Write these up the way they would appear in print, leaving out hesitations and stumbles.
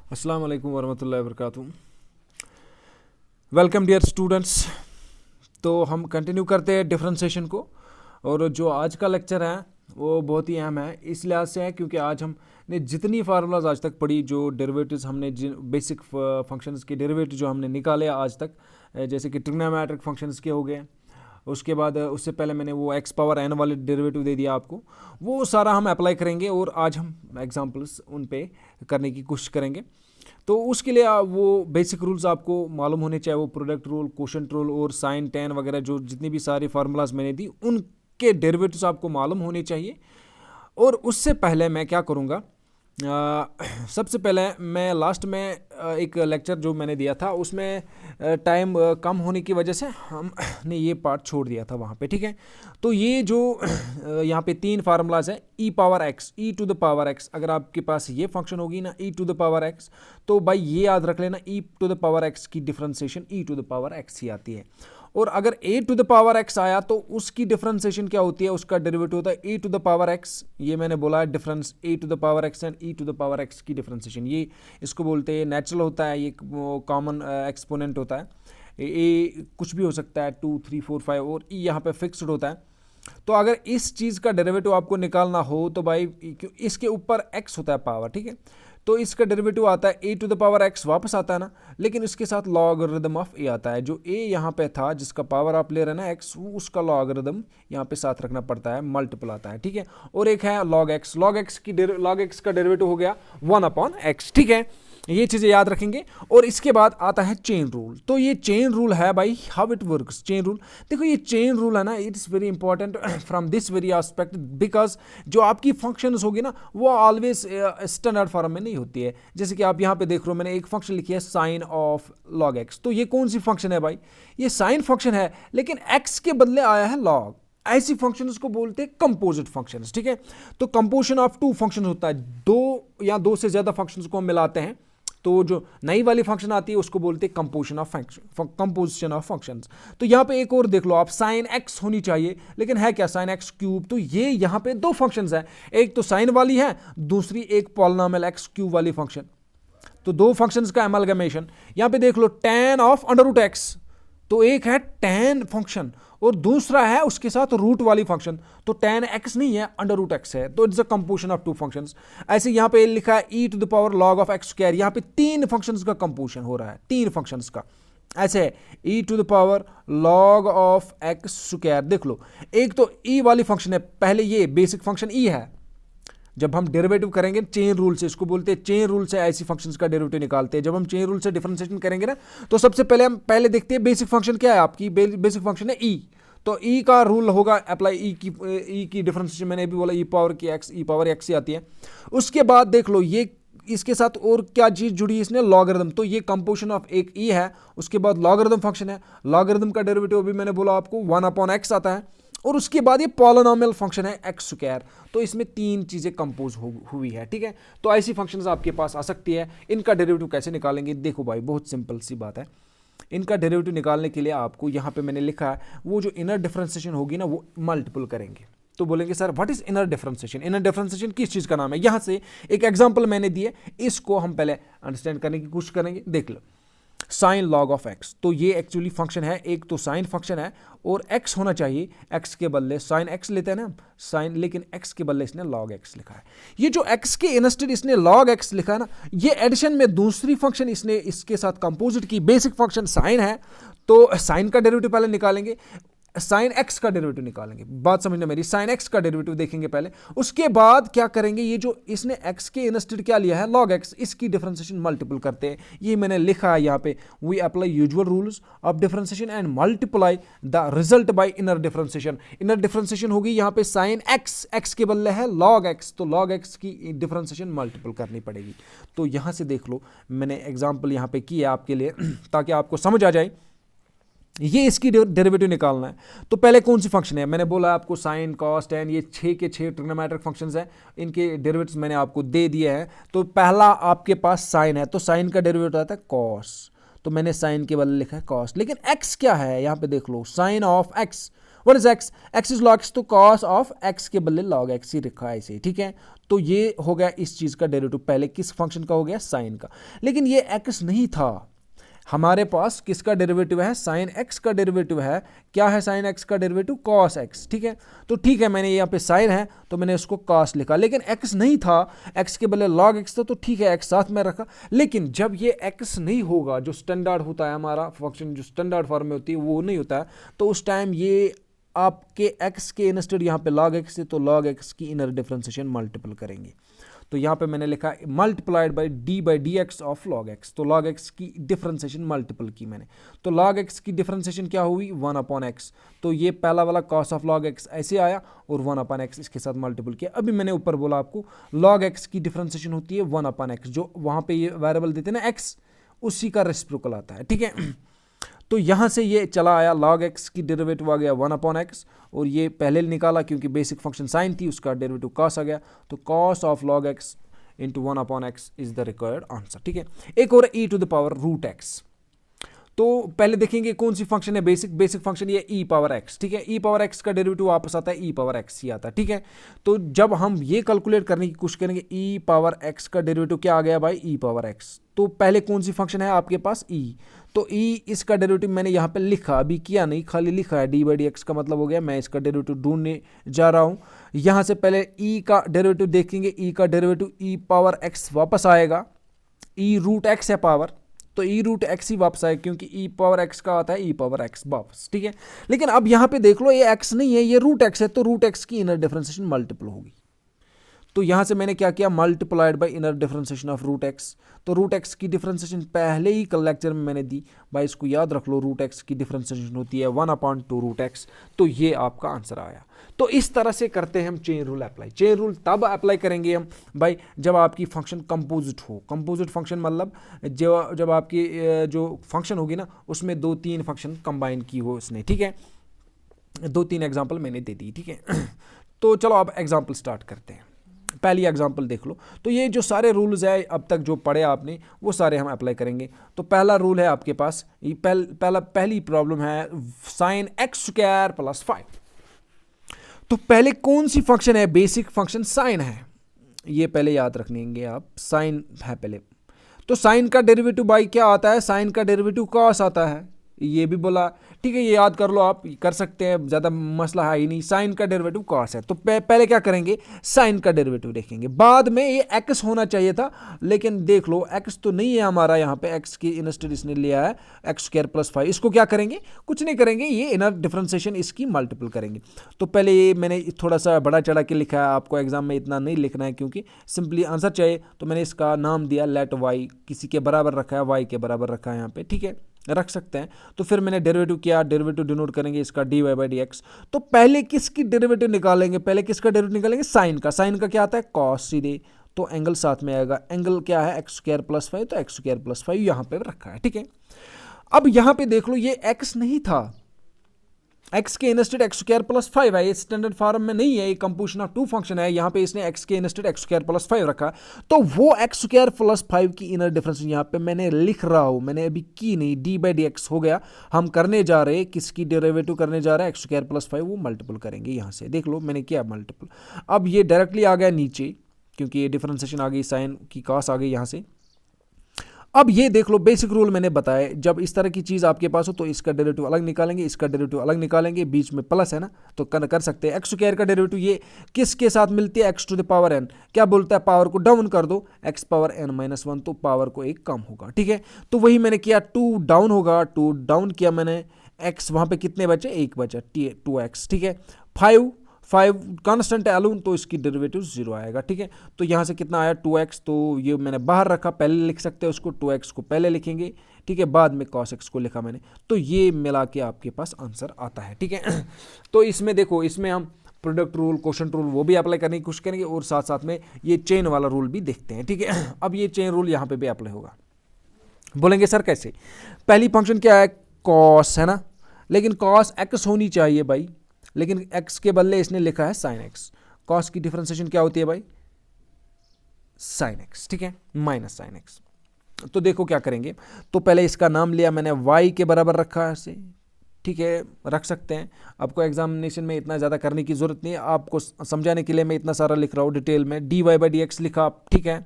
अस्सलाम वालेकुम वरहमतुल्लाहि वबरकातुहू। Welcome dear students. तो हम कंटिन्यू करते हैं डिफरेंशिएशन को, और जो आज का लेक्चर है वो बहुत ही अहम है इस लिहाज से है क्योंकि आज हमने जितनी फार्मूलाज आज तक पढ़ी, जो डेरिवेटिव्स हमने जिन बेसिक फंक्शंस के डेरिवेटिव जो हमने निकाले आज तक, जैसे कि ट्रिग्नोमेट्रिक फंक्शंस के हो गए, उसके बाद उससे पहले मैंने वो एक्स पावर एन वाले डेरिवेटिव दे दिया आपको, वो सारा हम अप्लाई करेंगे और आज हम एग्जांपल्स उन पे करने की कोशिश करेंगे। तो उसके लिए वो बेसिक रूल्स आपको मालूम होने चाहिए, वो प्रोडक्ट रूल, कोशेंट रूल और साइन टेन वगैरह जो जितनी भी सारी फार्मूलाज मैंने दी उनके डेरिवेटिव्स आपको मालूम होने चाहिए। और उससे पहले मैं क्या करूँगा, सबसे पहले मैं लास्ट में एक लेक्चर जो मैंने दिया था उसमें टाइम कम होने की वजह से हमने ये पार्ट छोड़ दिया था वहाँ पे, ठीक है। तो ये जो यहाँ पे तीन फार्मूलाज है, e power x, e to the power x, अगर आपके पास ये फंक्शन होगी ना e to the power x, तो भाई ये याद रख लेना e to the power x की differentiation e to the power x ही आती है। और अगर a to the power x आया तो उसकी डिफरेंशिएशन क्या होती है, उसका डेरिवेटिव होता है a to the power x. ये मैंने बोला है difference a to the power x and e to the power x की डिफरेंशिएशन, ये इसको बोलते हैं नेचुरल होता है, ये कॉमन एक्सपोनेंट होता है। ए कुछ भी हो सकता है 2 3 4 5 और ई यहाँ पे फिक्स्ड होता है। तो अगर इस चीज़ का डेरिवेटिव आपको निकालना हो तो भाई इसके ऊपर एक्स होता है पावर, ठीक है। तो इसका डेरिवेटिव आता है a to the power x, वापस आता है ना, लेकिन इसके साथ लॉगरिदम ऑफ ए आता है। जो ए यहाँ पे था जिसका पावर आप ले रहे हैं ना एक्स, उसका लॉगरिदम यहाँ पे साथ रखना पड़ता है, मल्टीपल आता है, ठीक है। और एक है लॉग एक्स, लॉग एक्स का डेरिवेटिव हो गया 1/x, ठीक है। ये चीज़ें याद रखेंगे। और इसके बाद आता है चेन रूल। तो ये चेन रूल है भाई, how it works. Chain rule देखो, ये चेन रूल है ना, it is very important from this very aspect, because जो आपकी फंक्शंस होगी ना वो ऑलवेज स्टैंडर्ड फॉर्म में नहीं होती है। जैसे कि आप यहाँ पे देख रहे हो, मैंने एक फंक्शन लिखी है साइन ऑफ लॉग एक्स। तो ये कौन सी फंक्शन है भाई, ये साइन फंक्शन है, लेकिन एक्स के बदले आया है लॉग। ऐसी फंक्शंस को बोलते हैं कंपोजिट फंक्शंस, ठीक है। तो कंपोजिशन ऑफ टू फंक्शन होता है, दो या दो से ज्यादा फंक्शंस को हम मिलाते हैं, तो जो नई वाली फंक्शन आती है उसको बोलते हैं कंपोजिशन ऑफ फंक्शंस। तो यहाँ पे एक और देख लो आप, साइन एक्स होनी चाहिए, लेकिन है क्या साइन एक्स क्यूब। तो ये यहाँ पे दो फंक्शंस है, एक तो साइन वाली है, दूसरी एक पॉलिनोमियल एक्स क्यूब वाली फंक्शन। तो दो फंक्शंस का एमलगमेशन। यहाँ पे देख लो tan of under root x, तो एक है tan फंक्शन और दूसरा है उसके साथ रूट वाली फंक्शन। तो tan x नहीं है, अंडर रूट एक्स है, तो it's a composition of two functions. ऐसे यहां पे लिखा है e to the power log of x square, यहां पे तीन फंक्शंस का कंपोजिशन हो रहा है, तीन फंक्शंस का। ऐसे है e to the power log of x square. देख लो, एक तो e वाली फंक्शन है, पहले ये बेसिक फंक्शन e है। जब हम डेरिवेटिव करेंगे चेन रूल से, इसको बोलते हैं चेन रूल से ऐसी फंक्शंस का डेरिवेटिव निकालते हैं। जब हम चेन रूल से डिफरेंशिएशन करेंगे ना, तो सबसे पहले हम देखते हैं बेसिक फंक्शन क्या है आपकी। बेसिक फंक्शन है ई, तो ई का रूल होगा अप्लाई, ई की डिफरेंशिएशन मैंने भी बोला ई पावर एक्स से आती है। उसके बाद देख लो, ये इसके साथ और क्या चीज जुड़ी है इसने, लॉगरिदम। तो ये कंपोजिशन ऑफ एक ई है, उसके बाद लॉगरिदम फंक्शन है, लॉगरिदम का डेरिवेटिव भी मैंने बोला आपको 1/x आता है, और उसके बाद ये पॉलिनोमियल फंक्शन है एक्स स्क्वायर। तो इसमें तीन चीजें कंपोज हुई है, ठीक है। तो ऐसी फंक्शंस आपके पास आ सकती है। इनका डेरिवेटिव कैसे निकालेंगे, देखो भाई बहुत सिंपल सी बात है। इनका डेरिवेटिव निकालने के लिए आपको यहाँ पे मैंने लिखा है, वो जो इनर डिफरेंशिएशन होगी ना वो मल्टीपल करेंगे। तो बोलेंगे sir what is inner differentiation, inner differentiation किस चीज का नाम है। यहाँ से एक एग्जाम्पल मैंने दिए, इसको हम पहले अंडरस्टैंड करने की कोशिश करेंगे। देख लो, साइन लॉग ऑफ एक्स, तो ये एक्चुअली फंक्शन है, एक तो साइन फंक्शन है और एक्स होना चाहिए, एक्स के बदले साइन एक्स लेते हैं ना साइन, लेकिन एक्स के बदले इसने लॉग एक्स लिखा है। ये जो एक्स के इंस्टेड इसने लॉग एक्स लिखा है ना, ये एडिशन में दूसरी फंक्शन इसने इसके साथ composite key, basic function sine है, तो साइन का डेरिवेटिव पहले निकालेंगे, साइन एक्स का डेरिवेटिव निकालेंगे। बात समझना मेरी, साइन एक्स का डेरिवेटिव देखेंगे पहले, उसके बाद क्या करेंगे, ये जो इसने एक्स के इंस्टेड क्या लिया है लॉग एक्स, इसकी डिफरेंशिएशन मल्टीपल करते हैं। ये मैंने लिखा है यहाँ पे, we apply usual rules of differentiation and multiply the result by inner differentiation. Inner differentiation होगी यहाँ पे साइन एक्स, एक्स के बदले है लॉग एक्स, तो लॉग एक्स की डिफरेंशिएशन मल्टीपल करनी पड़ेगी। तो यहाँ से देख लो, मैंने एग्जाम्पल यहाँ पे किया आपके लिए ताकि आपको समझ आ जाए। ये इसकी डेरिवेटिव निकालना है। तो पहले कौन सी फंक्शन है, मैंने बोला आपको साइन कॉस टेन, ये 6 के 6 ट्रिग्नोमेट्रिक फंक्शंस हैं, इनके डेरिवेटिव्स मैंने आपको दे दिए हैं। तो पहला आपके पास साइन है, तो साइन का डेरिवेटिव आता है कॉस, तो मैंने साइन के बदले लिखा है कॉस। लेकिन एक्स क्या है, यहाँ पे देख लो, sine of x, what is x, x is log x, तो कॉस ऑफ एक्स के बदले लॉग एक्स ही रखा है इसे, ठीक है। तो ये हो गया इस चीज़ का डेरिवेटिव, पहले किस फंक्शन का हो गया, साइन का। लेकिन ये एक्स नहीं था, हमारे पास किसका डेरिवेटिव है, साइन एक्स का डेरिवेटिव है। क्या है साइन एक्स का डेरिवेटिव, कॉस एक्स, ठीक है। तो ठीक है, मैंने यहाँ पे साइन है तो मैंने उसको कॉस लिखा, लेकिन एक्स नहीं था, एक्स के बदले लॉग एक्स था, तो ठीक है एक्स साथ में रखा। लेकिन जब ये एक्स नहीं होगा, जो स्टैंडर्ड होता है हमारा फंक्शन, जो स्टैंडर्ड फॉर्म में होती है वो नहीं होता है, तो उस टाइम ये आपके एक्स के इंस्टेड यहाँ पे लॉग एक्स है, तो लॉग एक्स की इनर डिफरेंशिएशन मल्टीपल करेंगे। तो यहाँ पे मैंने लिखा multiplied by D x of log x, तो लॉग एक्स की डिफरेंशिएशन मल्टीपल की मैंने, तो लॉग एक्स की डिफरेंशिएशन क्या हुई, 1/x। तो ये पहला वाला कॉस ऑफ लॉग एक्स ऐसे आया और 1/x इसके साथ मल्टीपल किया। अभी मैंने ऊपर बोला आपको लॉग एक्स की डिफरेंशिएशन होती है 1/x, जो वहाँ पे ये वेरिएबल देते हैं ना एक्स, उसी का रेसिप्रोकल आता है, ठीक है। तो यहाँ से ये चला आया, log x की डेरिवेटिव आ गया 1/x, और ये पहले निकाला क्योंकि बेसिक फंक्शन साइन थी, उसका डेरिवेटिव cos आ गया, तो cos of log x into 1/x is the required answer, ठीक है। एक और e to the power root x, तो पहले देखेंगे कौन सी फंक्शन है बेसिक फंक्शन ये e पावर x, ठीक है। e पावर x का डेरिवेटिव वापस आता है e पावर x ही आता है, ठीक है। तो जब हम ये कैलकुलेट करने की कोशिश करेंगे, e पावर x का डेरिवेटिव क्या आ गया भाई, e पावर x, तो पहले कौन सी फंक्शन है आपके पास, e, तो e इसका डेरिवेटिव मैंने यहाँ पे लिखा, अभी किया नहीं, खाली लिखा है, d/dx का मतलब हो गया मैं इसका डेरिवेटिव ढूंढने जा रहा हूँ। यहाँ से पहले e का डेरिवेटिव देखेंगे, e का डेरिवेटिव e पावर x वापस आएगा, e रूट x है पावर, तो e रूट एक्स ही वापस आए क्योंकि e पावर x का आता है e पावर x वापस, ठीक है। लेकिन अब यहाँ पे देख लो ये x नहीं है, ये रूट x है, तो रूट x की इनर डिफरेंशिएशन मल्टीपल होगी। तो यहाँ से मैंने क्या किया, multiplied by inner differentiation of root x. तो रूट एक्स की डिफरेंशिएशन पहले ही कल लेक्चर में मैंने दी भाई, इसको याद रख लो, रूट एक्स की डिफरेंशिएशन होती है 1/2 रूट एक्स, तो ये आपका आंसर आया। तो इस तरह से करते हैं हम chain rule apply. Chain rule तब अप्लाई करेंगे हम भाई जब आपकी फंक्शन कंपोजिट हो। कंपोजिट फंक्शन मतलब जब आपकी जो फंक्शन होगी ना उसमें 2-3 फंक्शन कंबाइन की हो उसने, ठीक है। 2-3 एग्जाम्पल मैंने दे दी, ठीक है। तो चलो अब एग्जाम्पल स्टार्ट करते हैं। पहली एग्जाम्पल देख लो, तो ये जो सारे रूल्स है अब तक जो पढ़े आपने वो सारे हम अप्लाई करेंगे। तो पहला रूल है आपके पास, ये पहली प्रॉब्लम है साइन x² + 5। तो पहले कौन सी फंक्शन है, बेसिक फंक्शन साइन है, ये पहले याद रखेंगे आप, साइन है पहले। तो साइन का डेरिवेटिव बाई क्या आता है, साइन का डेरिवेटिव कॉस आता है, ये भी बोला, ठीक है, ये याद कर लो, आप कर सकते हैं, ज़्यादा मसला है ही नहीं। साइन का डेरिवेटिव कॉस है, तो पहले क्या करेंगे, साइन का डेरिवेटिव देखेंगे, बाद में ये एक्स होना चाहिए था, लेकिन देख लो एक्स तो नहीं है हमारा, यहाँ पे एक्स की इंस्टेड इसने लिया है x² + 5। इसको क्या करेंगे, कुछ नहीं करेंगे, ये इनर डिफरेंशिएशन इसकी मल्टीपल करेंगे। तो पहले ये मैंने थोड़ा सा बड़ा चढ़ा के लिखा है, आपको एग्जाम में इतना नहीं लिखना है क्योंकि सिंपली आंसर चाहिए, तो मैंने इसका नाम दिया लेट y, किसी के बराबर रखा है, y के बराबर रखा है यहाँ पे, ठीक है, रख सकते हैं। तो फिर मैंने डेरिवेटिव किया, डेरिवेटिव डिनोट करेंगे इसका dy/dx। तो पहले किसकी डेरिवेटिव निकालेंगे, पहले किसका डेरिवेटिव निकालेंगे, साइन का। साइन का क्या आता है, कॉस सीधे, तो एंगल साथ में आएगा, एंगल क्या है x² + 5, तो x² + 5 यहाँ पे रखा है, ठीक है। अब यहाँ पे देख लो ये x नहीं था, x के इंस्टेड x² + 5 है, ये स्टैंडर्ड फॉर्म में नहीं है, ये कंपोजिशन ऑफ 2 फंक्शन है, यहाँ पे इसने x के इंस्टेड x² + 5 रखा, तो वो x² + 5 की इनर डिफरेंस यहाँ पे मैंने लिख रहा हूँ, मैंने अभी की नहीं, d/dx हो गया। हम करने जा रहे हैं, किसकी डेरिवेटिव करने जा रहे हैं, x² + 5, वो मल्टीपल करेंगे यहाँ से, देख लो मैंने किया मल्टीपल। अब ये डायरेक्टली आ गया नीचे क्योंकि ये डिफरेंशिएशन आ गई, साइन की कॉस आ गई यहाँ से। अब ये देख लो बेसिक रूल मैंने बताया, जब इस तरह की चीज़ आपके पास हो तो इसका डेरिवेटिव अलग निकालेंगे, इसका डेरिवेटिव अलग निकालेंगे, बीच में प्लस है ना तो कर सकते हैं। x² का डेरिवेटिव ये किसके साथ मिलती है, x⁴n, क्या बोलता है, पावर को डाउन कर दो, x⁻n-1, तो पावर को एक कम होगा, ठीक है। तो वही मैंने किया, 2 डाउन होगा, 2 डाउन किया मैंने, x वहाँ पे कितने बचे, 1 बचा, 2x, ठीक है। 5 कांस्टेंट है अलोन, तो इसकी डेरिवेटिव 0 आएगा, ठीक है। तो यहाँ से कितना आया, 2x, तो ये मैंने बाहर रखा, पहले लिख सकते हैं उसको, 2x को पहले लिखेंगे, ठीक है, बाद में cos x को लिखा मैंने, तो ये मिला के आपके पास आंसर आता है, ठीक है। तो इसमें देखो, इसमें हम प्रोडक्ट रूल, क्वोशंट रूल वो भी अप्लाई करने की कोशिश करेंगे, और साथ साथ में ये चेन वाला रूल भी देखते हैं, ठीक है। अब ये चेन रूल यहाँ पे भी अप्लाई होगा। बोलेंगे सर कैसे, पहली फंक्शन क्या है, cos है ना, लेकिन cos x होनी चाहिए भाई, लेकिन x के बदले इसने लिखा है sin x। cos की डिफरेंशिएशन क्या होती है भाई, sin x, ठीक है, -sin x। तो देखो क्या करेंगे, तो पहले इसका नाम लिया मैंने, y के बराबर रखा है इसे, ठीक है, रख सकते हैं। आपको एग्जामिनेशन में इतना ज़्यादा करने की ज़रूरत नहीं है, आपको समझाने के लिए मैं इतना सारा लिख रहा हूँ डिटेल में। dy बाई डी एक्स लिखा, ठीक है।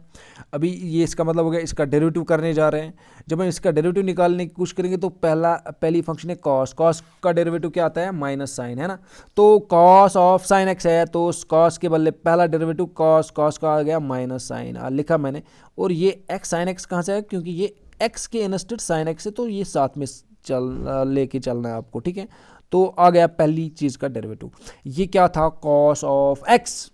अभी ये इसका मतलब हो गया, इसका डेरिवेटिव करने जा रहे हैं। जब हम इसका डेरिवेटिव निकालने की कोशिश करेंगे तो पहली फंक्शन है कॉस। कॉस का डेरिवेटिव क्या आता है? माइनस साइन, है ना। तो कॉस ऑफ साइन एक्स है, तो उस कॉस के बदले पहला डेरिवेटिव कॉस, कॉस का आ गया माइनस साइन, लिखा मैंने। और ये एक्स साइन एक्स कहाँ से है? क्योंकि ये एक्स के इनस्टेड साइन एक्स है, तो ये साथ में लेके चलना है आपको, ठीक है। तो आ गया पहली चीज का डेरिवेटिव। ये क्या था? कॉस ऑफ एक्स,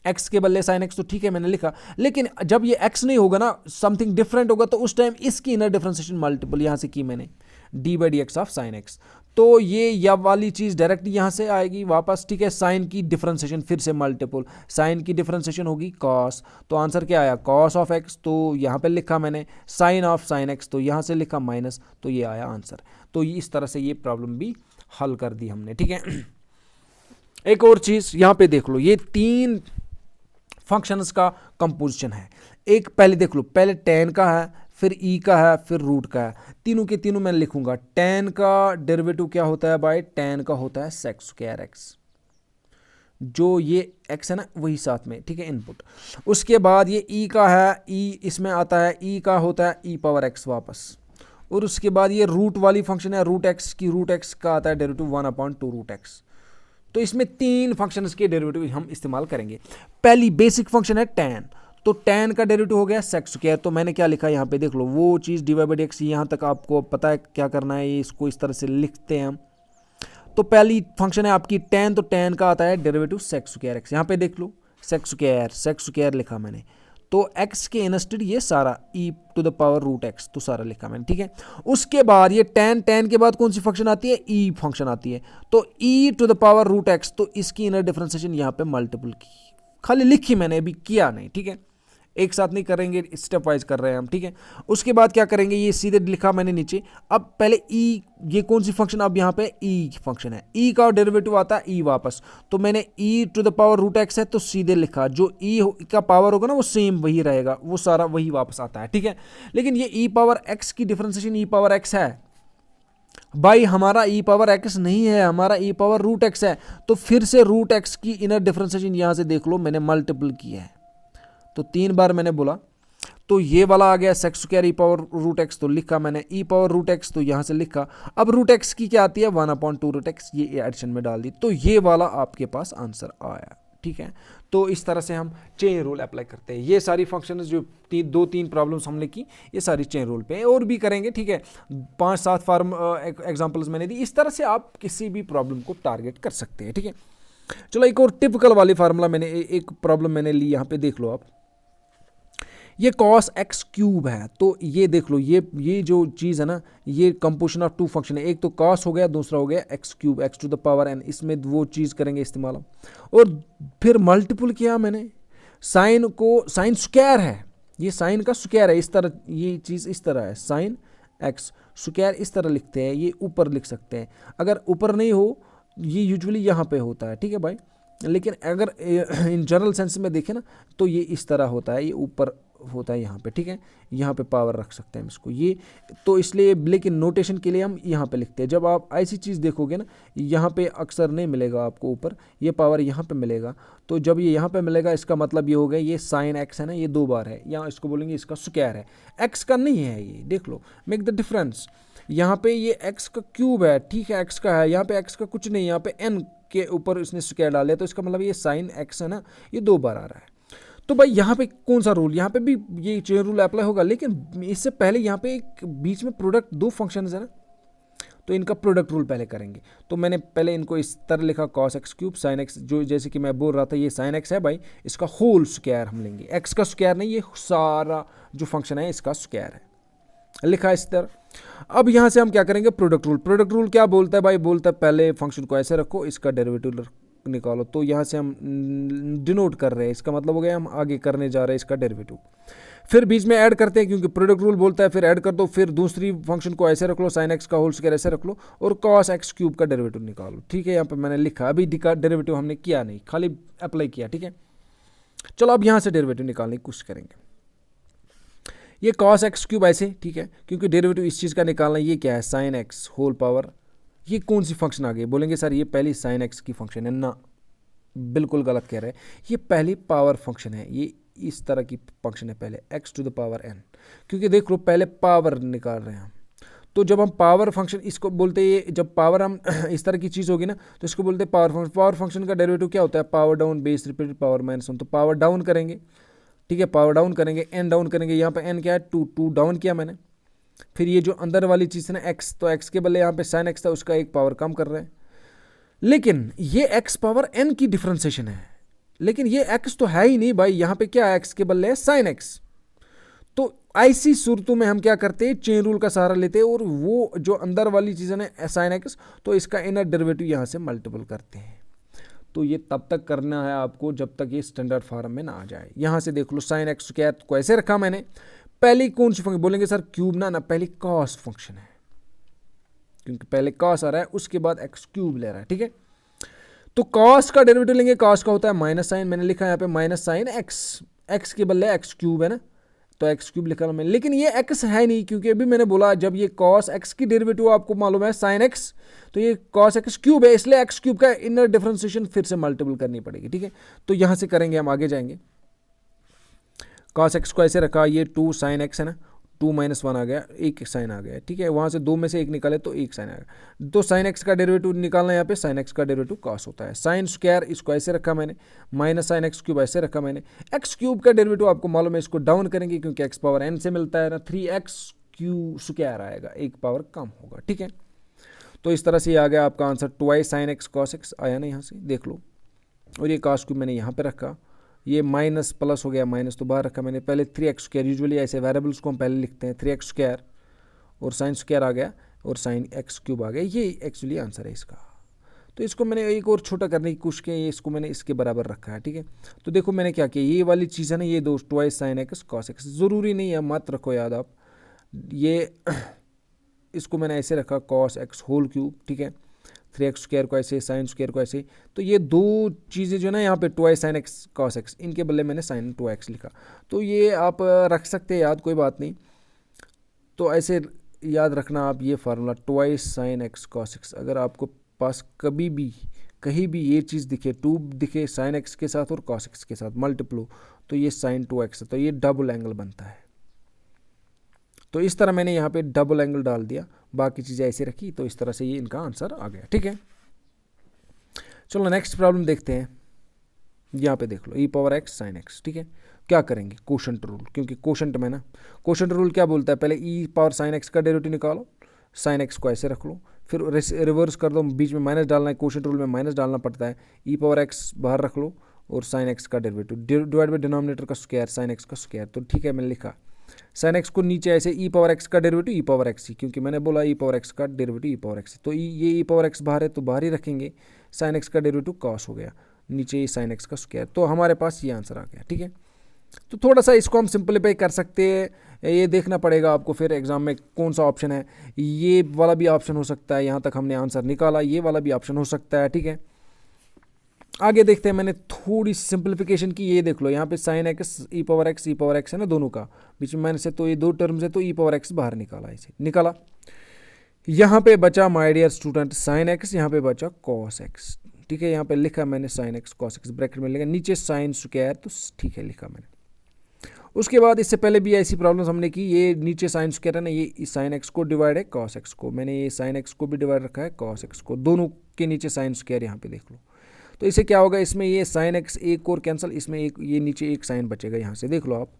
एक्स के बदले साइन एक्स, तो ठीक है मैंने लिखा। लेकिन जब ये एक्स नहीं होगा ना, समथिंग डिफरेंट होगा, तो उस टाइम इसकी इनर डिफरेंशिएशन मल्टीपल यहां से की मैंने, D by D x of sine x. तो ये या वाली चीज डायरेक्ट यहां से आएगी वापस, ठीक है। साइन की डिफरेंशिएशन फिर से मल्टीपल, साइन की डिफरेंशिएशन होगी कॉस, तो आंसर क्या आया? कॉस ऑफ एक्स, तो यहां पे लिखा मैंने साइन ऑफ साइन एक्स, तो यहां से लिखा माइनस, तो ये आया आंसर। तो इस तरह से ये प्रॉब्लम भी हल कर दी हमने, ठीक है। एक और चीज यहां पे देख लो, ये 3 फंक्शंस का कंपोजिशन है। एक पहले देख लो, पहले tan का है, फिर e का है, फिर रूट का है। तीनों के तीनों मैं लिखूंगा। tan का डेरिवेटिव क्या होता है भाई? tan का होता है sec स्क्वायर x, जो ये x है ना वही साथ में, ठीक है, इनपुट। उसके बाद ये e का है, e इसमें आता है, e का होता है e पावर x वापस। और उसके बाद ये रूट वाली फंक्शन है, रूट एक्स की, रूट एक्स का आता है डेरिवेटिव 1/2 रूट एक्स। तो इसमें 3 फंक्शंस के डेरिवेटिव हम इस्तेमाल करेंगे। पहली बेसिक फंक्शन है tan, तो tan का डेरिवेटिव हो गया sec स्क्वायर। तो मैंने क्या लिखा यहाँ पे देख लो, वो चीज़ dy बाई डी एक्स, यहाँ तक आपको पता है क्या करना है, इसको इस तरह से लिखते हैं हम। तो पहली फंक्शन है आपकी tan, तो tan का आता है डेरिवेटिव sec स्क्वायर x। यहाँ पे देख लो sec स्क्वायर लिखा मैंने। तो x के इनस्टेड ये सारा e to the power root x, तो सारा लिखा मैंने, ठीक है। उसके बाद ये tan के बाद कौन सी फंक्शन आती है? e फंक्शन आती है, तो e to the power root x, तो इसकी इनर डिफरेंशिएशन यहाँ पे मल्टीपल की, खाली लिखी मैंने, अभी किया नहीं, ठीक है। एक साथ नहीं करेंगे, स्टेप वाइज कर रहे हैं हम, ठीक है। उसके बाद क्या करेंगे, ये सीधे लिखा मैंने नीचे। अब पहले ई, ये कौन सी फंक्शन? अब यहाँ पे ई फंक्शन है, ई का डेरिवेटिव आता है ई वापस, तो मैंने e to the power root x है, तो सीधे लिखा। जो ई का पावर होगा ना वो सेम वही रहेगा, वो सारा वही वापस आता है, ठीक है। लेकिन ये ई पावर एक्स की डिफरेंशिएशन ई पावर एक्स है भाई, हमारा ई पावर एक्स नहीं है, हमारा ई पावर रूट एक्स है। तो फिर से रूट एक्स की इनर डिफरेंशिएशन यहां से देख लो, मैंने मल्टीपल किया है, तो 3 बार मैंने बोला। तो ये वाला आ गया सेक्स स्क्वायर ई पावर रूट एक्स, तो लिखा मैंने ई पावर रूट एक्स, तो यहां से लिखा। अब रूट एक्स की क्या आती है? 1/2 रूट एक्स, ये एडिशन में डाल दी, तो ये वाला आपके पास आंसर आया, ठीक है। तो इस तरह से हम चेन रूल अप्लाई करते हैं। ये सारी फंक्शंस जो 2-3 प्रॉब्लम्स हमने की, ये सारी चेन रूल पे, और भी करेंगे, ठीक है। 5-7 एग्जांपल्स मैंने दी। इस तरह से आप किसी भी प्रॉब्लम को टारगेट कर सकते हैं, ठीक है। चलो एक और टिपिकल वाली फार्मूला मैंने, एक प्रॉब्लम मैंने ली, यहाँ पे देख लो आप। ये cos x क्यूब है, तो ये देख लो, ये जो चीज़ है ना, ये कंपोजिशन ऑफ 2 फंक्शन है। एक तो cos हो गया, दूसरा हो गया x cube, x to the power n। इसमें वो चीज़ करेंगे इस्तेमाल। और फिर मल्टीपल किया मैंने, साइन को, साइन स्क्वायर है, ये साइन का स्क्वायर है, इस तरह ये चीज़ इस तरह है, साइन x स्क्वायर इस तरह लिखते हैं, ये ऊपर लिख सकते हैं। अगर ऊपर नहीं हो, ये यूजुअली यहाँ पे होता है, ठीक है भाई। लेकिन अगर इन जनरल सेंस में देखें ना, तो ये इस तरह होता है, ये ऊपर होता है यहाँ पे, ठीक है। यहाँ पे पावर रख सकते हैं हम इसको, ये तो इसलिए, लेकिन नोटेशन के लिए हम यहाँ पे लिखते हैं। जब आप ऐसी चीज़ देखोगे ना, यहाँ पे अक्सर नहीं मिलेगा आपको ऊपर, ये पावर यहाँ पे मिलेगा। तो जब ये यहाँ पे मिलेगा, इसका मतलब ये हो गया, ये साइन एक्स है ना, ये 2 बार है, यहाँ इसको बोलेंगे इसका स्क्वायर है, एक्स का नहीं है ये, देख लो, मेक द डिफरेंस। यहाँ पे ये एक्स का क्यूब है, ठीक है, एक्स का है, यहाँ पे एक्स का कुछ नहीं, यहाँ पे एन के ऊपर इसने स्क्वायर डाले, तो इसका मतलब ये साइन एक्स है ना, ये 2 बार आ रहा है। तो भाई यहाँ पे कौन सा रूल, यहाँ पे भी ये चेन रूल अप्लाई होगा, लेकिन इससे पहले यहाँ पे एक बीच में प्रोडक्ट 2 फंक्शंस है ना, तो इनका प्रोडक्ट रूल पहले करेंगे। तो मैंने पहले इनको इस तरह लिखा, cos x cube sine x, जो जैसे कि मैं बोल रहा था, ये साइन एक्स है भाई, इसका होल स्क्वायर हम लेंगे, एक्स का स्क्वायर नहीं, ये सारा जो फंक्शन है इसका स्क्वायर है, लिखा इस तरह। अब यहाँ से हम क्या करेंगे, प्रोडक्ट रूल। प्रोडक्ट रूल क्या बोलता है भाई? बोलता है पहले फंक्शन को ऐसे रखो, इसका डेरिवेटिव निकालो। तो यहाँ से हम डिनोट कर रहे हैं, इसका मतलब हो गया हम आगे करने जा रहे हैं इसका डेरिवेटिव। फिर बीच में ऐड करते हैं, क्योंकि प्रोडक्ट रूल बोलता है फिर ऐड कर दो। फिर दूसरी फंक्शन को ऐसे रख लो, साइन एक्स का होल स्क्वायर ऐसे रख लो, और cos x क्यूब का डेरिवेटिव निकालो, ठीक है। यहाँ पे मैंने लिखा, अभी डेरिवेटिव हमने किया नहीं, खाली अप्लाई किया, ठीक है। चलो अब यहाँ से डेरिवेटिव निकालने की कोशिश करेंगे। ये cos x क्यूब ऐसे, ठीक है, क्योंकि डेरिवेटिव इस चीज़ का निकालना, ये क्या है, साइन एक्स होल पावर ये कौन सी फंक्शन आ गई? बोलेंगे सर ये पहली साइन एक्स की फंक्शन है ना, बिल्कुल गलत कह रहे हैं। ये पहली पावर फंक्शन है, ये इस तरह की फंक्शन है पहले x to the power n, क्योंकि देख लो पहले पावर निकाल रहे हैं हम। तो जब हम पावर फंक्शन इसको बोलते हैं, ये जब पावर हम इस तरह की चीज़ होगी ना तो इसको बोलते हैं पावर फंक्शन। पावर फंक्शन का डेरिवेटिव क्या होता है? Power down base repeated power minus 1। तो पावर डाउन करेंगे, ठीक है, पावर डाउन करेंगे, n डाउन करेंगे। यहाँ पे n क्या है? 2 डाउन किया मैंने। फिर ये जो अंदर वाली चीज़ है ना x, तो x के बदले यहाँ पे साइन x था, उसका एक पावर कम कर रहे हैं। लेकिन ये x पावर n की डिफ्रेंसिएशन है, लेकिन ये x तो है ही नहीं भाई, यहाँ पे क्या है? x के बदले है साइन x। तो ऐसी सूरतों में हम क्या करते हैं? चेन रूल का सहारा लेते हैं और वो जो अंदर वाली चीज़ है ना साइन एक्स, तो इसका इनर डेरिवेटिव यहाँ से मल्टीपल करते हैं। तो ये तब तक करना है आपको जब तक ये स्टैंडर्ड फॉर्म में ना आ जाए। यहाँ से देख लो साइन एक्स क्या को ऐसे रखा मैंने। पहली कौन सी फंक्शन? बोलेंगे सर क्यूब ना पहली कॉस फंक्शन है, क्योंकि पहले कॉस आ रहा है, उसके बाद एक्स क्यूब ले रहा है, ठीक है। तो कॉस का डेरिवेटिव लेंगे, कॉस का होता है माइनस साइन, मैंने लिखा यहाँ पे माइनस साइन एक्स, एक्स के बदले एक्स क्यूब है ना, तो एक्स क्यूब लिखा मैंने। लेकिन ये एक्स है नहीं, क्योंकि अभी मैंने बोला जब ये कॉस एक्स की डेरिवेटिव आपको मालूम है साइन एक्स, तो ये कॉस एक्स क्यूब है, इसलिए एक्स क्यूब का इनर डिफरेंशिएशन फिर से मल्टीपल करनी पड़ेगी, ठीक है। तो यहां से करेंगे, हम आगे जाएंगे। कॉस एक्स को ऐसे रखा, ये 2 साइन एक्स है ना, 2 माइनस 1 आ गया, एक साइन आ गया, ठीक है। वहां से 2 में से एक निकाले तो एक साइन आ गया। तो साइन एक्स का डेरिवेटिव निकालना, यहाँ पे साइन एक्स का डेरिवेटिव कॉस होता है। साइन स्क्वायर इसको ऐसे रखा मैंने, माइनस साइन एक्स क्यूब ऐसे रखा मैंने। एक्स क्यूब का डेरिवेटिव आपको मालूम है, इसको डाउन करेंगे क्योंकि एक्स पावर एन से मिलता है ना, 3x क्यू स्क्वायर आएगा, एक पावर कम होगा, ठीक है। तो इस तरह से ये आ गया आपका answer, 2 sine x cos x आया ना, यहाँ से देख लो। और ये कॉस क्यूब मैंने यहाँ पे रखा, ये माइनस प्लस हो गया, माइनस तो बाहर रखा मैंने। पहले 3x स्क्वायर, यूजुअली ऐसे वेरिएबल्स को हम पहले लिखते हैं, 3x स्क्वायर और साइन स्क्वायर आ गया और साइन एक्स क्यूब आ गया, ये एक्चुअली आंसर है इसका। तो इसको मैंने एक और छोटा करने की कोशिश की, इसको मैंने इसके बराबर रखा है, ठीक है। तो देखो मैंने क्या किया, ये वाली चीज़ है ना, ये 2 साइन एक्स कॉस एक्स, ज़रूरी नहीं है, मत रखो याद आप। ये इसको मैंने ऐसे रखा, कॉस एक्स होल क्यूब, ठीक है। 3x स्क्वायर को ऐसे, साइन स्क्वायर को ऐसे। तो ये दो चीज़ें जो ना यहाँ पे 2 साइन एक्स कॉस एक्स, इनके बदले मैंने साइन 2x लिखा। तो ये आप रख सकते हैं याद, कोई बात नहीं। तो ऐसे याद रखना आप ये formula, 2 sine x cos x. अगर आपको पास कभी भी कहीं भी ये चीज़ दिखे, 2 दिखे साइन एक्स के साथ और कॉस एक्स के साथ मल्टीप्लो, तो ये साइन 2x है, तो ये डबल एंगल बनता है। तो इस तरह मैंने यहाँ पे डबल एंगल डाल दिया, बाकी चीज़ें ऐसे रखी, तो इस तरह से ये इनका आंसर आ गया, ठीक है। चलो नेक्स्ट प्रॉब्लम देखते हैं। यहाँ पे देख लो, ई पावर एक्स साइन एक्स, ठीक है। क्या करेंगे? कोशंट रूल, क्योंकि कोशंट में ना, कोशंट रूल क्या बोलता है, पहले ई पावर साइन एक्स का डेरिवेटिव निकालो, साइन एक्स को ऐसे रख लो, फिर रिवर्स कर दो, बीच में माइनस डालना है, कोशंट रूल में माइनस डालना पड़ता है। ई पावर एक्स बाहर रख लो और साइन एक्स का डेरिवेटिव डिवाइड बाई डिनोमिनेटर का स्क्वायर, साइन एक्स का स्क्वायर। तो ठीक है, मैंने लिखा साइन एक्स को नीचे ऐसे, ई पावर एक्स का डेरिवेटिव ई पावर एक्स ही, क्योंकि मैंने बोला ई पावर एक्स का डेरिवेटिव ई पावर एक्स, तो ये ई पावर एक्स बाहर है तो बाहर ही रखेंगे। साइन एक्स का डेरिवेटिव कॉस हो गया, नीचे ये साइन एक्स का स्क्वायर, तो हमारे पास ये आंसर आ गया, ठीक है। तो थोड़ा सा इसको हम सिंपलीफाई कर सकते हैं, ये देखना पड़ेगा आपको फिर एग्जाम में कौन सा ऑप्शन है। ये वाला भी ऑप्शन हो सकता है, यहाँ तक हमने आंसर निकाला, ये वाला भी ऑप्शन हो सकता है, ठीक है। आगे देखते हैं, मैंने थोड़ी सिंपलीफिकेशन की, ये देख लो यहाँ पे साइन एक्स ई पावर एक्स है ना, दोनों का बीच में माइनस है, तो ये 2 टर्म्स है, तो ई पावर एक्स बाहर निकाला, ऐसे निकाला। यहाँ पे बचा my dear student sine x, यहाँ पे बचा कॉस एक्स, ठीक है। यहाँ पे लिखा मैंने sine x cos x, bracket में लिखा, नीचे साइन स्क्वायर, तो ठीक है लिखा मैंने। उसके बाद इससे पहले भी ऐसी प्रॉब्लम्स हमने की, ये नीचे साइन स्क्वायर है ना, ये साइन एक्स को डिवाइड है कॉस एक्स को, मैंने ये साइन एक्स को भी डिवाइड रखा है कॉस एक्स को, दोनों के नीचे साइन स्क्वायर, यहाँ पे देख लो। तो इससे क्या होगा, इसमें ये साइन एक्स एक और कैंसिल, इसमें एक ये नीचे एक साइन बचेगा, यहाँ से देख लो आप,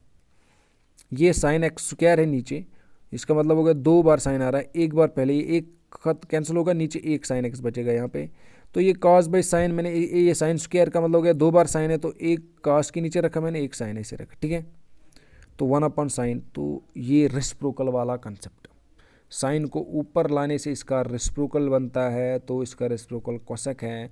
ये साइन एक्स स्क्वायर है नीचे, इसका मतलब होगा 2 बार साइन आ रहा है, एक बार पहले ये एक खत कैंसिल होगा, नीचे एक साइन एक्स बचेगा यहाँ पे। तो ये कॉस बाई साइन, मैंने ये साइन स्क्वायर का मतलब हो गया 2 बार साइन है, तो एक कॉस के नीचे रखा मैंने, एक साइन ऐसे रखा, ठीक है। तो 1/sin, तो ये रेसिप्रोकल वाला कंसेप्ट, साइन को ऊपर लाने से इसका रेसिप्रोकल बनता है, तो इसका रेसिप्रोकल कोसेक है।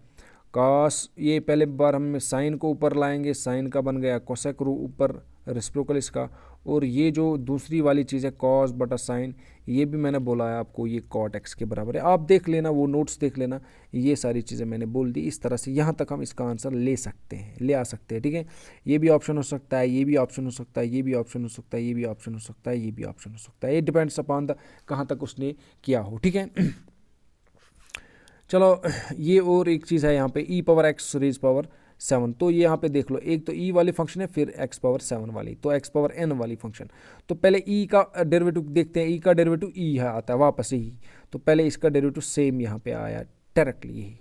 कॉस, ये पहले बार हम साइन को ऊपर लाएंगे, साइन का बन गया कोसेक ऊपर रेसिप्रोकल इसका। और ये जो दूसरी वाली चीज़ है कॉस बटा साइन, ये भी मैंने बोला है आपको, ये कॉट एक्स के बराबर है। आप देख लेना, वो नोट्स देख लेना, ये सारी चीज़ें मैंने बोल दी। इस तरह से यहाँ तक हम इसका आंसर ले सकते हैं, ले आ सकते हैं, ठीक है। ये भी ऑप्शन हो सकता है, ये भी ऑप्शन हो सकता है, ये भी ऑप्शन हो सकता है, ये भी ऑप्शन हो सकता है, ये भी ऑप्शन हो सकता है, ये डिपेंड्स अपॉन द कहाँ तक उसने किया हो, ठीक है। चलो ये और एक चीज़ है यहाँ पे ई पावर एक्स रेज पावर 7, तो ये यहाँ पे देख लो, एक तो ई वाली फंक्शन है, फिर एक्स पावर 7 वाली, तो एक्स पावर एन वाली फंक्शन। तो पहले ई का डेरिवेटिव देखते हैं, ई का डेरिवेटिव ई है आता है वापस ही, तो पहले इसका डेरिवेटिव सेम यहाँ पे आया डायरेक्टली यही।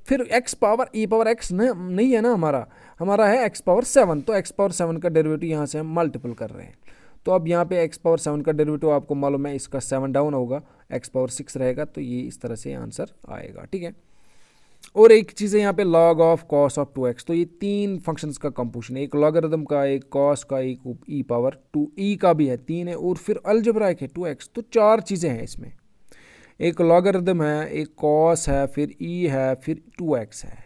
फिर एक्स पावर ई पावर एक्स नहीं है ना हमारा है एक्स पावर 7, तो एक्स पावर 7 का डेरिवेटिव यहाँ से हम मल्टीपल कर रहे हैं। तो अब यहाँ पे एक्स पावर 7 का डेरिवेटिव आपको मालूम है, इसका 7 डाउन होगा, एक्स पावर 6 रहेगा, तो ये इस तरह से आंसर आएगा, ठीक है। और एक चीज़ है यहाँ पे log of cos of 2x, तो ये 3 फंक्शंस का कंपोजिशन है, एक लॉगरिथम का, एक कॉस का, एक ई पावर 2 ई का भी है, 3 है, और फिर अलजेब्राइक है 2x, तो 4 चीज़ें हैं इसमें, एक लॉगरिथम है, एक कॉस है, फिर ई है, फिर 2x है।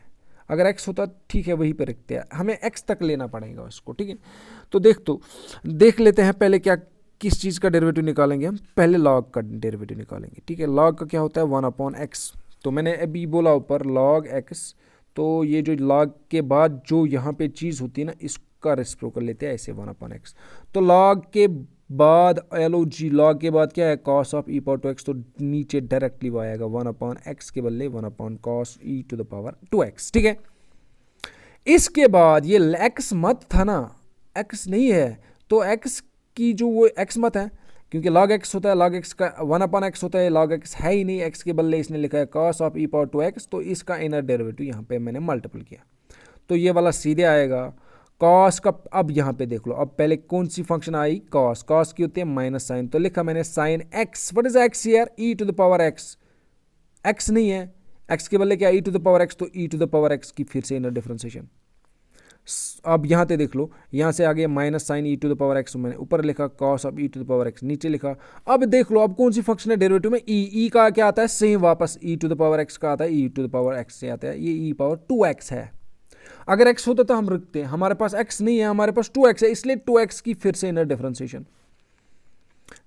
अगर x होता ठीक है, वहीं पे रखते हैं, हमें x तक लेना पड़ेगा उसको, ठीक है। तो देख लेते हैं पहले क्या किस चीज़ का डेरिवेटिव निकालेंगे हम, पहले लॉग का डेरिवेटिव निकालेंगे, ठीक है। लॉग का क्या होता है 1/x, तो मैंने अभी बोला ऊपर log x, तो ये जो log के बाद जो यहाँ पे चीज़ होती है ना, इसका रेसिप्रोकल लेते हैं ऐसे 1/x, तो log के बाद log के बाद क्या है cos of e power 2x, तो नीचे डायरेक्टली वो आएगा 1/x के बदले 1/cos e to the power 2x, ठीक है। इसके बाद ये x मत था ना, x नहीं है, तो x की जो वो x मत है, क्योंकि log x होता है, log x का 1/x होता है, log x है ही नहीं, x के बदले इसने लिखा है cos of e power 2x, तो इसका इनर डेरिवेटिव यहाँ पे मैंने मल्टीपल किया, तो ये वाला सीधे आएगा cos का। अब यहाँ पे देख लो, अब पहले कौन सी फंक्शन आई, cos की होती है माइनस साइन, तो लिखा मैंने sine x, what is x here, e to the power x, x नहीं है, x के बदले क्या e to the power x, तो e to the power x की फिर से इनर डिफरेंशिएशन। अब यहाँ पे देख लो, यहाँ से आगे minus sine e to the power x, मैंने ऊपर लिखा cos of e to the power x, नीचे लिखा। अब देख लो अब कौन सी फंक्शन है डेरिवेटिव में, ई का क्या आता है सेम वापस, ई टू द पावर एक्स का आता है, ई टू द पावर एक्स से आता है, ये ई पावर 2x है। अगर एक्स होता तो हम रखते हैं, हमारे पास एक्स नहीं है, हमारे पास 2x है, इसलिए 2x की फिर से inner differentiation,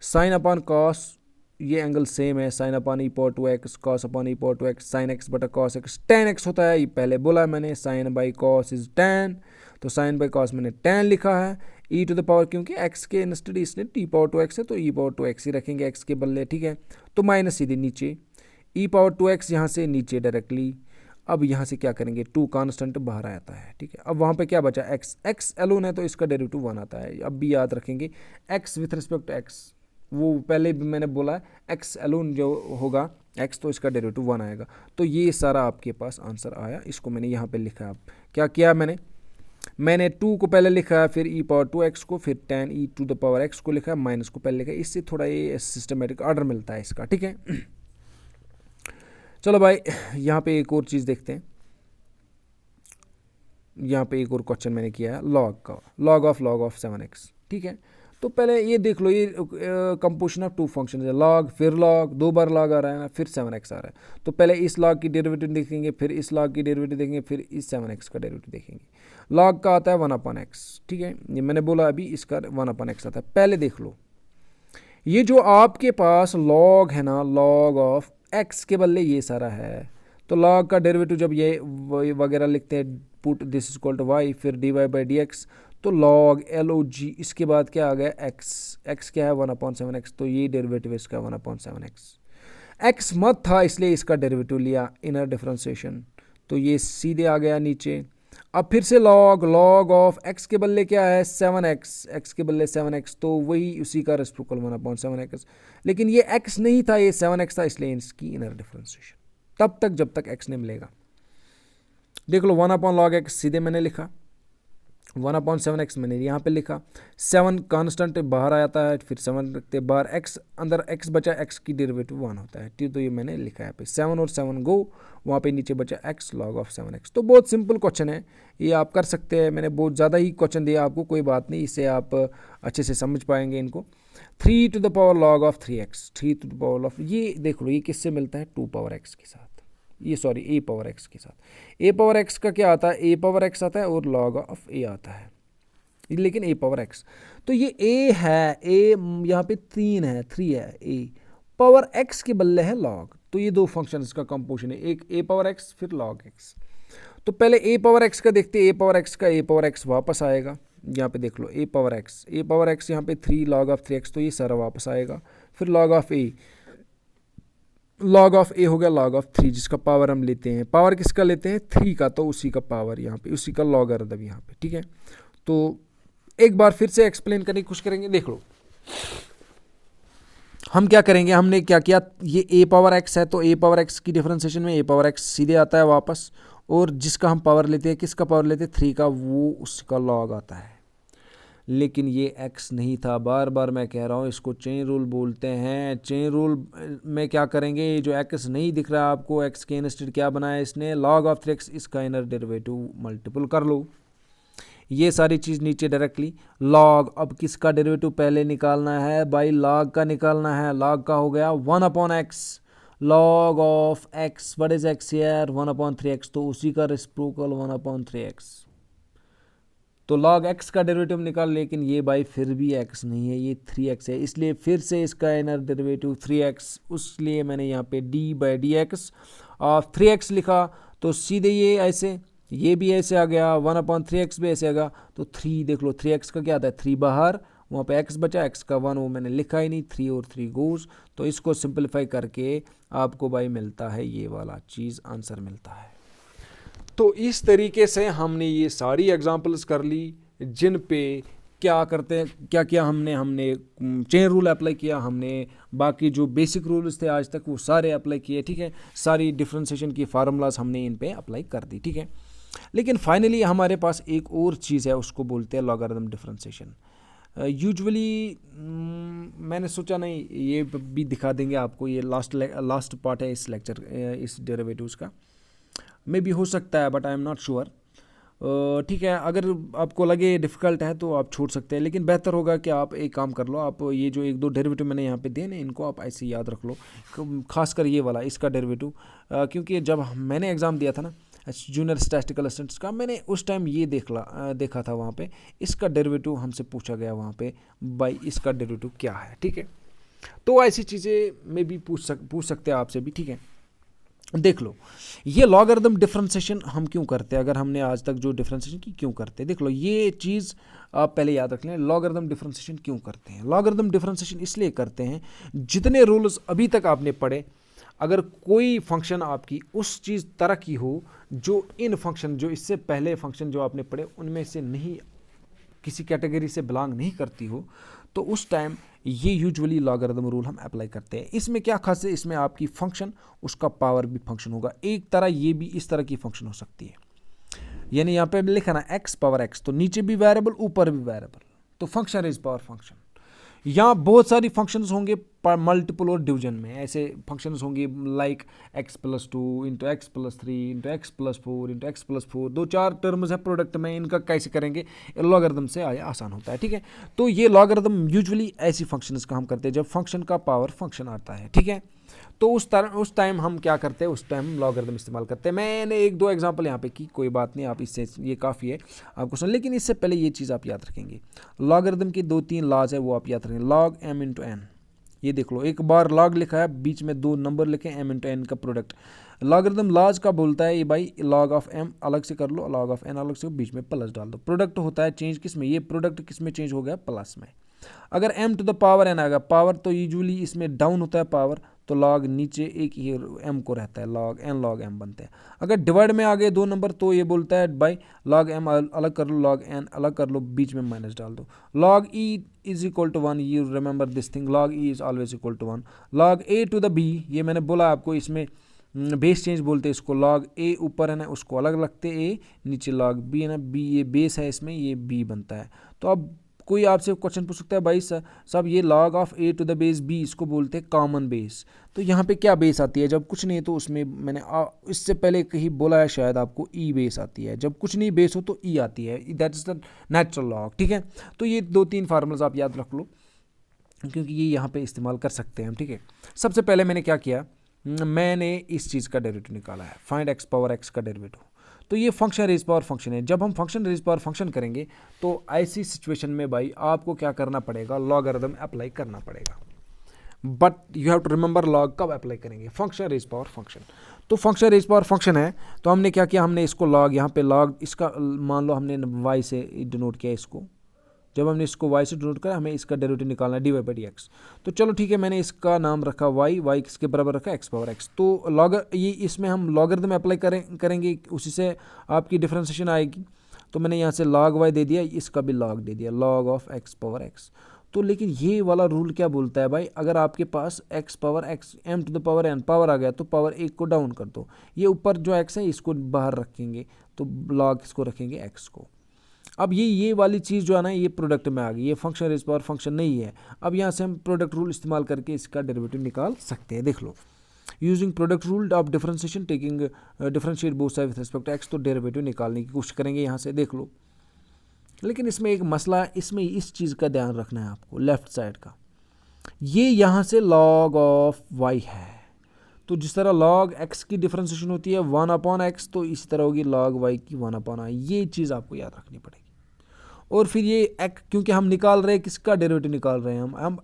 sine upon cos, ये एंगल सेम है, sine upon e power 2x, cos upon e power 2x, sine x बटा कॉस एक्स, tan x होता है, ये पहले बोला मैंने, sine by cos is tan, तो साइन बाई कॉस मैंने tan लिखा है, e टू द पावर, क्योंकि x के इंस्टेड इसने t पावर 2x है, तो e पावर 2x ही रखेंगे x के बदले, ठीक है। तो माइनस सीधे नीचे, e पावर 2x यहाँ से नीचे डायरेक्टली। अब यहाँ से क्या करेंगे, 2 कांस्टेंट बाहर आता है, ठीक है। अब वहाँ पे क्या बचा, x एलोन है, तो इसका डेरिवेटिव 1 आता है। अब भी याद रखेंगे x with respect to x, वो पहले भी मैंने बोला एक्स एलोन जो होगा एक्स, तो इसका डेरिवेटिव 1 आएगा। तो ये सारा आपके पास आंसर आया, इसको मैंने यहाँ पे लिखा। अब क्या किया मैंने 2 को पहले लिखा है, फिर ई पावर 2x को, फिर tan e to the power x को लिखा, माइनस को पहले लिखा, इससे थोड़ा ये सिस्टमेटिक ऑर्डर मिलता है इसका, ठीक है। चलो भाई यहाँ पे एक और चीज़ देखते हैं, यहाँ पे एक और क्वेश्चन मैंने किया है लॉग का, लॉग ऑफ 7x, ठीक है। तो पहले ये देख लो, ये कंपोजिशन ऑफ 2 फंक्शन है, लॉग फिर लॉग, 2 बार लॉग आ रहा है ना, फिर 7x आ रहा है। तो पहले इस लॉग की डेरिवेटिव देखेंगे, फिर इस लॉग की डेरिवेटिव देखेंगे, फिर इस 7x का डेरिवेटिव देखेंगे। लॉग का आता है 1/x, ठीक है, ये मैंने बोला अभी, इसका 1/x आता है। पहले देख लो, ये जो आपके पास लॉग है ना, लॉग ऑफ x के बदले ये सारा है, तो log का डेरिवेटिव जब ये वगैरह लिखते हैं, put this is equal to y, फिर dy/dx, तो log log, इसके बाद क्या आ गया x क्या है 1/7x, तो ये डेरिवेटिव इसका 1/7x, x मत था इसलिए इसका डेरिवेटिव लिया, इनर डिफरेंशिएशन, तो ये सीधे आ गया नीचे। अब फिर से log ऑफ x के बदले क्या है 7x, x के बदले 7x, तो वही उसी का रेसिप्रोकल 1/7x, लेकिन ये x नहीं था, ये 7x था, इसलिए इसकी इनर डिफरेंशिएशन तब तक जब तक x नहीं मिलेगा। देख लो 1/log x सीधे मैंने लिखा, 1/7x मैंने यहाँ पे लिखा, 7 कांस्टेंट बाहर आता है, फिर 7 रखते बाहर, x अंदर x बचा, x की डेरिवेटिव 1 होता है, तो ये मैंने लिखा है पे 7 और 7 गो, वहाँ पे नीचे बचा x log ऑफ 7x। तो बहुत सिंपल क्वेश्चन है, ये आप कर सकते हैं, मैंने बहुत ज़्यादा ही क्वेश्चन दिया आपको, कोई बात नहीं, इससे आप अच्छे से समझ पाएंगे इनको। 3 to the power log of 3x, 3 to the power of, ये देख लो ये किससे मिलता है 2 पावर x के साथ, ये सॉरी a पावर x के साथ। a पावर x का क्या आता है, a पावर x आता है और log ऑफ a आता है, लेकिन a पावर x, तो ये a है, a यहाँ पे 3 है, 3 है, a पावर x के बदले है log, तो ये 2 फंक्शन का कंपोजिशन है, एक a पावर x फिर log x। तो पहले a पावर x का देखते, a पावर x का a पावर x वापस आएगा, यहाँ पे देख लो a पावर x यहाँ पे 3 log ऑफ 3x, तो ये सारा वापस आएगा, फिर log of a, log of a हो गया लॉग ऑफ 3, जिसका पावर हम लेते हैं, पावर किसका लेते हैं 3 का, तो उसी का पावर यहाँ पे, उसी का लॉगरिथम यहाँ पे, ठीक है। तो एक बार फिर से एक्सप्लेन करने की कोशिश करेंगे। देख लो हम क्या करेंगे, हमने क्या किया, ये ए पावर एक्स है, तो ए पावर एक्स की डिफरेंशिएशन में ए पावर एक्स सीधे आता है वापस, और जिसका हम पावर लेते हैं, किसका पावर लेते हैं 3 का, वो उसका लॉग आता है। लेकिन ये x नहीं था, बार बार मैं कह रहा हूँ, इसको चेन रूल बोलते हैं। चेन रूल में क्या करेंगे, जो x नहीं दिख रहा है आपको, x के इंस्टेड क्या बनाया इसने, log ऑफ 3x, इसका इनर डेरिवेटिव मल्टीपल कर लो, ये सारी चीज़ नीचे डायरेक्टली log। अब किसका डेरिवेटिव पहले निकालना है भाई, log का निकालना है। log का हो गया 1/x, log of x, what is x यार 1/3x, तो उसी का रेसिप्रोकल 1/3x, तो log x का डेरिवेटिव निकाल। लेकिन ये भाई फिर भी x नहीं है, ये 3x है, इसलिए फिर से इसका इनर डेरिवेटिव 3x, उसलिए मैंने यहाँ पे d/dx ऑफ 3x लिखा। तो सीधे ये ऐसे, ये भी ऐसे आ गया, 1/3x भी ऐसे आ गया, तो 3 देख लो, 3x का क्या आता है 3 बाहर, वहाँ पे x बचा, x का 1 वो मैंने लिखा ही नहीं, 3 और 3 गोज, तो इसको सिंपलीफाई करके आपको भाई मिलता है ये वाला चीज़, आंसर मिलता है। तो इस तरीके से हमने ये सारी एग्जांपल्स कर ली, जिन पे क्या करते हैं, क्या किया हमने चेन रूल अप्लाई किया, हमने बाकी जो बेसिक रूल्स थे आज तक वो सारे अप्लाई किए, ठीक है। सारी डिफरेंशिएशन की फार्मूलाज हमने इन पे अप्लाई कर दी, ठीक है। लेकिन फाइनली हमारे पास एक और चीज़ है, उसको बोलते हैं लॉगरिथम डिफरेंशिएशन। यूजुअली मैंने सोचा नहीं ये भी दिखा देंगे आपको, ये लास्ट पार्ट है इस लेक्चर, इस डेरिवेटिव्स का, मे भी हो सकता है, but I am not sure, ठीक है। अगर आपको लगे डिफ़िकल्ट है तो आप छोड़ सकते हैं, लेकिन बेहतर होगा कि आप एक काम कर लो, आप ये जो 1-2 डेरिवेटिव मैंने यहाँ पे दिए ना, इनको आप ऐसे याद रख लो, खासकर ये वाला, इसका डेरिवेटिव, क्योंकि जब मैंने एग्ज़ाम दिया था ना जूनियर स्टैटिस्टिकल असिस्टेंट्स का, मैंने उस टाइम ये देखा था वहाँ पे, इसका डेरिवेटिव हमसे पूछा गया वहाँ पे, भाई इसका डेरिवेटिव क्या है, ठीक है। तो ऐसी चीज़ें में भी पूछ सकते हैं आपसे भी, ठीक है। देख लो ये लॉगरिथम डिफरेंशिएशन हम क्यों करते हैं, अगर हमने आज तक जो डिफरेंशिएशन की क्यों करते हैं, देख लो ये चीज़ आप पहले याद रख लें, लॉगरिथम डिफरेंशिएशन क्यों करते हैं। लॉगरिथम डिफरेंशिएशन इसलिए करते हैं, जितने रूल्स अभी तक आपने पढ़े, अगर कोई फंक्शन आपकी उस चीज़ तरह की हो जो इन फंक्शन, जो इससे पहले फंक्शन जो आपने पढ़े उनमें से नहीं, किसी कैटेगरी से बिलोंग नहीं करती हो, तो उस टाइम ये यूजुअली लॉगरिथम रूल हम अप्लाई करते हैं। इसमें क्या खास है, इसमें आपकी फंक्शन, उसका पावर भी फंक्शन होगा, एक तरह ये भी इस तरह की फंक्शन हो सकती है, यानी यहाँ पे लिखा ना x पावर x, तो नीचे भी वेरिएबल ऊपर भी वेरिएबल, तो फंक्शन इज पावर फंक्शन। यहाँ बहुत सारी फंक्शंस होंगे मल्टीपल और डिवीजन में, ऐसे फंक्शंस होंगे like x+2 into x+3 into x+4 into x+4, 2-4 terms है प्रोडक्ट में, इनका कैसे करेंगे, लॉगरिथम से आसान होता है, ठीक है। तो ये लॉगरिथम यूजुअली ऐसी फंक्शंस का हम करते हैं जब फंक्शन का पावर फंक्शन आता है, ठीक है। तो उस टाइम हम क्या करते हैं, उस टाइम लॉगरिथम इस्तेमाल करते हैं। मैंने 1-2 एग्जांपल यहाँ पे की, कोई बात नहीं, आप इससे ये काफ़ी है आपको सुन, लेकिन इससे पहले ये चीज़ आप याद रखेंगे, लॉगरिथम के 2-3 लॉज है वो आप याद रखेंगे। log m इंटू एन, ये देख लो, एक बार log लिखा है, बीच में 2 नंबर लिखे, m इंटू एन का प्रोडक्ट। लॉगरिथम लॉज का बोलता है ये भाई, log ऑफ m अलग से कर लो, log ऑफ n अलग से, बीच में प्लस डाल दो, प्रोडक्ट होता है चेंज किस में, ये प्रोडक्ट किस में चेंज हो गया, प्लस में। अगर m to the power n आएगा, पावर तो यूजुअली इसमें डाउन होता है पावर, तो log नीचे एक ही m को रहता है, log m बनते हैं। अगर डिवाइड में आ गए 2 नंबर, तो ये बोलता है भाई log m अलग कर लो, log n अलग कर लो, बीच में माइनस डाल दो। log e is equal to 1, you remember this thing, log e is always equal to 1। log a to the b, ये मैंने बोला आपको, इसमें बेस चेंज बोलते हैं इसको, log a ऊपर है ना उसको अलग रखते, a नीचे, log b है ना, b ये बेस है इसमें, ये b बनता है। तो अब कोई आपसे क्वेश्चन पूछ सकता है, भाई साहब ये log of a to the base b, इसको बोलते हैं कॉमन बेस। तो यहाँ पे क्या बेस आती है, जब कुछ नहीं है तो उसमें मैंने इससे पहले कहीं बोला है शायद आपको, e बेस आती है, जब कुछ नहीं बेस हो तो e आती है, that is the natural log, ठीक है। तो ये 2-3 फार्मूलाज आप याद रख लो, क्योंकि ये यहाँ पे इस्तेमाल कर सकते हैं हम, ठीक है। सबसे पहले मैंने क्या किया, मैंने इस चीज़ का डेरिवेटिव निकाला है, फाइंड x पावर x का डेरिवेटिव। तो ये फंक्शन रेज पावर फंक्शन है, जब हम फंक्शन रेज पावर फंक्शन करेंगे तो ऐसी सिचुएशन में भाई आपको क्या करना पड़ेगा, लॉगरिथम अप्लाई करना पड़ेगा। But you have to remember log कब अप्लाई करेंगे, फंक्शन रेज पावर फंक्शन। तो फंक्शन रेज पावर फंक्शन है, तो हमने क्या किया, हमने इसको लॉग, यहाँ पे लॉग इसका मान लो हमने y से डिनोट किया इसको, जब हमने इसको y से डिनोट करा, हमें इसका डेरिवेटिव निकालना है dy बाई डी एक्स। तो चलो ठीक है, मैंने इसका नाम रखा y किसके बराबर रखा x पावर x। तो ये इसमें हम लॉगरिथम अप्लाई करेंगे, उसी से आपकी डिफरेंशिएशन आएगी। तो मैंने यहाँ से log y दे दिया, इसका भी log दे दिया, log of x power x। तो लेकिन ये वाला रूल क्या बोलता है भाई, अगर आपके पास x power x m to the power n power आ गया तो पावर एक को डाउन कर दो, ये ऊपर जो x है इसको बाहर रखेंगे, तो log इसको रखेंगे x को। अब ये वाली चीज़ जो है ना, ये प्रोडक्ट में आ गई, ये फंक्शन रेज पावर फंक्शन नहीं है। अब यहाँ से हम प्रोडक्ट रूल इस्तेमाल करके इसका डेरिवेटिव निकाल सकते हैं। देख लो, using product rule of differentiation taking differentiate both side with respect to x, तो डेरिवेटिव निकालने की कोशिश करेंगे यहाँ से। देख लो, लेकिन इसमें एक मसला है, इसमें इस चीज़ का ध्यान रखना है आपको, लेफ्ट साइड का, ये यहाँ से log ऑफ y है। तो जिस तरह log x की डिफरेंशिएशन होती है 1/x, तो इसी तरह होगी log y की 1/i। ये चीज़ आपको याद रखनी पड़ेगी। और फिर ये x, क्योंकि हम निकाल रहे हैं किसका डेरिवेटिव निकाल रहे हैं, हम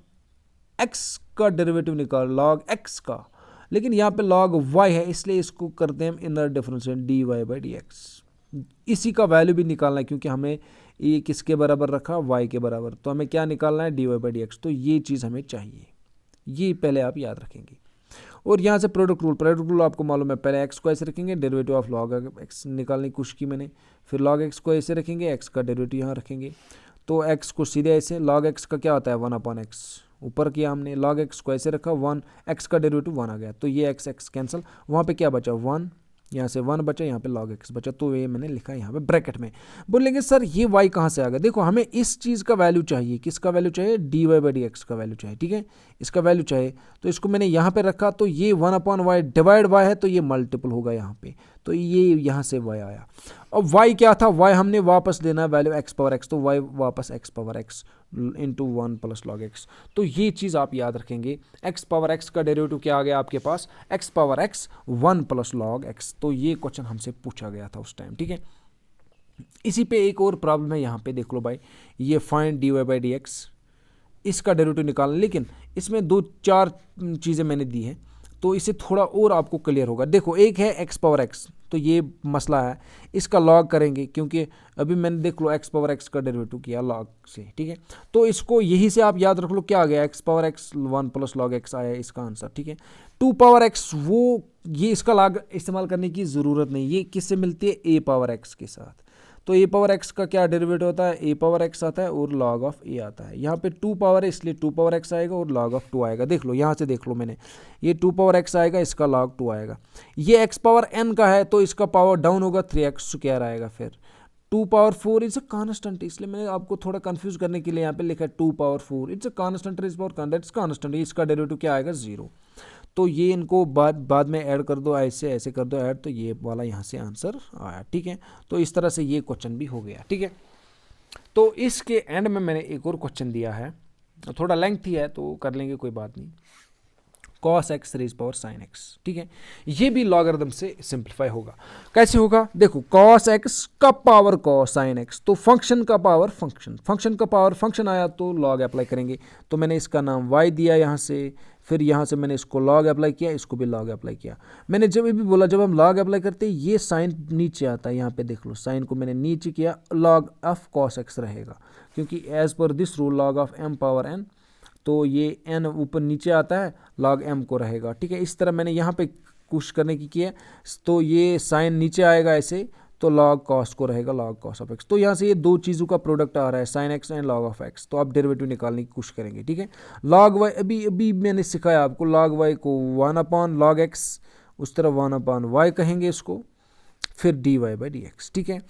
x का डेरिवेटिव निकाल log x का, लेकिन यहाँ पे log y है, इसलिए इसको करते हैं हम inner differentiation dy by D x. इसी का वैल्यू भी निकालना है, क्योंकि हमें ये किसके बराबर रखा, y के बराबर, तो हमें क्या निकालना है, dy बाई डी एक्स। तो ये चीज़ हमें चाहिए, ये पहले आप याद रखेंगे। और यहाँ से प्रोडक्ट रूल आपको मालूम है, पहले x को ऐसे रखेंगे, डेरिवेटिव ऑफ log x निकालने की कोशिश की मैंने, फिर log x को ऐसे रखेंगे, x का डेरिवेटिव यहाँ रखेंगे। तो x को सीधे ऐसे, log x का क्या होता है 1/x, ऊपर किया हमने, log x को ऐसे रखा, 1 x का डेरिवेटिव 1 आ गया, तो ये x कैंसिल, वहाँ पे क्या बचा 1, यहाँ से 1 बचा, यहाँ पे log x बचा, तो ये मैंने लिखा यहाँ पे ब्रैकेट में। बोलेंगे सर ये y कहाँ से आ गया, देखो हमें इस चीज़ का वैल्यू चाहिए, किसका वैल्यू चाहिए, dy बाई डी एक्स का वैल्यू चाहिए, ठीक है, इसका वैल्यू चाहिए। तो इसको मैंने यहाँ पे रखा, तो ये 1/y डिवाइड y है, तो ये मल्टीपल होगा यहाँ पे, तो ये यहाँ से y आया। अब y क्या था, y हमने वापस लेना है वैल्यू x पावर x, तो y वापस x power x into 1 plus log x। तो ये चीज़ आप याद रखेंगे, x पावर x का डेरिवेटिव क्या आ गया आपके पास, x power x 1 plus log x। तो ये क्वेश्चन हमसे पूछा गया था उस टाइम, ठीक है। इसी पे एक और प्रॉब्लम है, यहाँ पे देख लो भाई, ये find dy by D x, इसका डेरिवेटिव निकालना, लेकिन इसमें 2-4 चीज़ें मैंने दी हैं, तो इसे थोड़ा और आपको क्लियर होगा। देखो, एक है x पावर x, तो ये मसला है, इसका log करेंगे, क्योंकि अभी मैंने देख लो x पावर x का डेरिवेटिव किया log से, ठीक है। तो इसको यही से आप याद रख लो, क्या आ गया, x power x 1 plus log x आया इसका आंसर, ठीक है। 2 पावर x, वो ये इसका log इस्तेमाल करने की ज़रूरत नहीं, ये किससे मिलती है, a पावर x के साथ। तो a पावर x का क्या डेरिवेटिव होता है, a पावर x आता है और log ऑफ a आता है। यहाँ पे 2 पावर है, इसलिए 2 पावर x आएगा और log ऑफ 2 आएगा। देख लो, यहाँ से देख लो, मैंने ये 2 पावर x आएगा, इसका log 2 आएगा। ये x पावर n का है, तो इसका पावर डाउन होगा, 3x स्क्वायर आएगा। फिर 2 पावर 4 इज अ कांस्टेंट, इसलिए मैंने आपको थोड़ा कंफ्यूज करने के लिए यहाँ पे लिखा है 2 power 4 it's a constant, is power constant, इसका डेरिवेटिव क्या आएगा, 0। तो ये इनको बाद में ऐड कर दो, ऐसे कर दो ऐड, तो ये वाला यहाँ से आंसर आया, ठीक है। तो इस तरह से ये क्वेश्चन भी हो गया, ठीक है। तो इसके एंड में मैंने एक और क्वेश्चन दिया है, थोड़ा लेंथी है, तो कर लेंगे, कोई बात नहीं। cos x raise power sin x, ठीक है, ये भी लॉगरिथम से सिंप्लीफाई होगा। कैसे होगा, देखो, cos x का पावर cos sin x, तो फंक्शन का पावर फंक्शन का पावर फंक्शन आया, तो लॉग अप्लाई करेंगे। तो मैंने इसका नाम y दिया यहाँ से, फिर यहाँ से मैंने इसको लॉग अप्लाई किया, इसको भी लॉग अप्लाई किया। मैंने जब भी बोला, जब हम लॉग अप्लाई करते हैं, ये साइन नीचे आता है, यहाँ पे देख लो, साइन को मैंने नीचे किया, लॉग ऑफ cos x रहेगा, क्योंकि as per this rule log of m power n, तो ये n ऊपर नीचे आता है, log m को रहेगा, ठीक है। इस तरह मैंने यहाँ पे कोशिश करने की है, तो ये साइन नीचे आएगा ऐसे, तो log cos को रहेगा, log cos ऑफ x। तो यहाँ से ये दो चीज़ों का प्रोडक्ट आ रहा है, sin x and log of x। तो आप डेरिवेटिव निकालने की कोशिश करेंगे, ठीक है। log y, अभी मैंने सिखाया आपको, log y को 1/log x, उस तरह 1/y कहेंगे इसको, फिर dy बाई डी एक्स, ठीक है।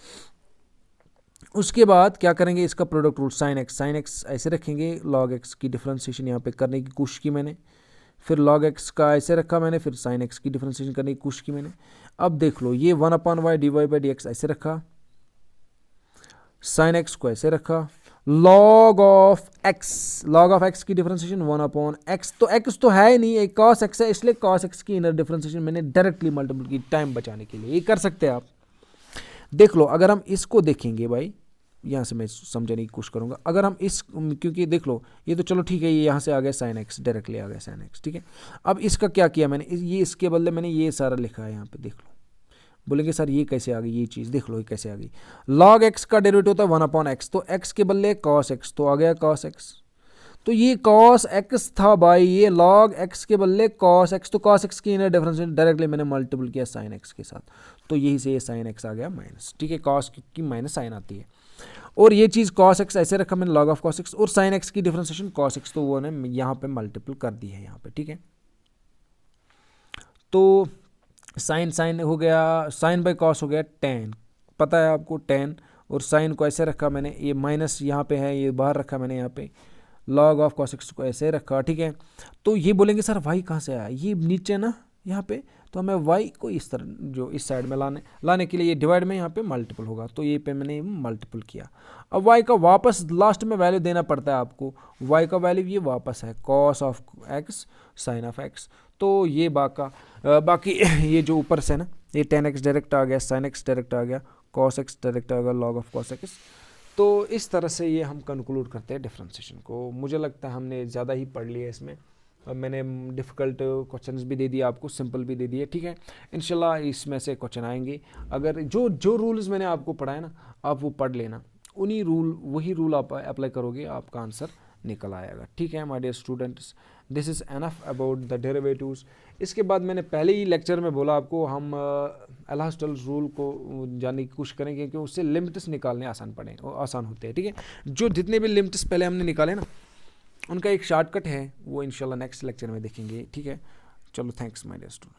उसके बाद क्या करेंगे, इसका प्रोडक्ट रूल sin x ऐसे रखेंगे, log x की डिफरेंशिएशन यहाँ पे करने की कोशिश की मैंने, फिर log x का ऐसे रखा मैंने, फिर sin x की डिफरेंशिएशन करने की कोशिश की मैंने। अब देख लो, ये 1/y dy by D x ऐसे रखा, sin x को ऐसे रखा, log ऑफ x की डिफरेंशिएशन 1/x, तो x तो है ही नहीं, एक cos x है, इसलिए cos x की इनर डिफरेंशिएशन मैंने डायरेक्टली मल्टीपल की, टाइम बचाने के लिए। ये कर सकते हैं आप। देख लो, अगर हम इसको देखेंगे भाई, यहाँ से मैं समझाने की कोशिश करूँगा, अगर हम क्योंकि देख लो, ये तो चलो ठीक है, ये यहाँ से आ गया sin x, डायरेक्टली आ गया sin x, ठीक है। अब इसका क्या किया मैंने, ये इसके बदले मैंने ये सारा लिखा है यहाँ पे, देख लो, बोलेंगे सर ये कैसे आ गई, ये चीज़ देख लो ये कैसे आ गई। log x का डेरिवेटिव होता है 1/x, तो x के बदले cos x, तो आ गया cos x। तो ये cos x था भाई, ये log x के बदले cos x, तो cos x की इनर डिफरेंस डायरेक्टली मैंने मल्टीपल किया sin x के साथ, तो यही से ये sin x आ गया माइनस, ठीक है, cos की माइनस sin आती है। और ये चीज़ cos x ऐसे रखा मैंने log ऑफ cos x, और sin x की डिफरेंशिएशन cos x, तो वो ने यहाँ पे मल्टीपल कर दी है यहाँ पे, ठीक है। तो साइन हो गया, साइन बाई कॉस हो गया tan, पता है आपको tan, और साइन को ऐसे रखा मैंने, ये माइनस यहाँ पे है, ये बाहर रखा मैंने यहाँ पे, log ऑफ cos x को ऐसे रखा, ठीक है। तो ये बोलेंगे सर y कहाँ से आया, ये नीचे ना यहाँ पे, तो हमें y को इस तरह जो इस साइड में लाने के लिए ये डिवाइड में यहाँ पे मल्टीपल होगा, तो ये पे मैंने मल्टीपल किया। अब y का वापस लास्ट में वैल्यू देना पड़ता है आपको, y का वैल्यू ये वापस है cos of x sin of x, तो ये बाकी ये जो ऊपर से ना ये tan x डायरेक्ट आ गया, sin x डायरेक्ट आ गया, cos x डायरेक्ट आ गया, log ऑफ cos x। तो इस तरह से ये हम कंक्लूड करते हैं डिफरेंशिएशन को। मुझे लगता है हमने ज़्यादा ही पढ़ लिया इसमें, मैंने डिफ़िकल्ट क्वेश्चंस भी दे दिए आपको, सिंपल भी दे दिए, ठीक है। इंशाल्लाह इसमें से क्वेश्चन आएंगे, अगर जो रूल्स मैंने आपको पढ़ाए ना आप वो पढ़ लेना, वही रूल आप अप्लाई करोगे, आपका आंसर निकल आएगा, ठीक है my dear students. This is enough about the derivatives. इसके बाद मैंने पहले ही लेक्चर में बोला आपको, हम एल हॉस्टल रूल को जानने की कोशिश करेंगे, क्योंकि उससे लिमिट्स निकालने आसान होते हैं, ठीक है। जो जितने भी लिमिट्स पहले हमने निकाले ना उनका एक शॉर्टकट है, वो इंशाल्लाह नेक्स्ट लेक्चर में देखेंगे, ठीक है। चलो थैंक्स माय डियर स्टूडेंट।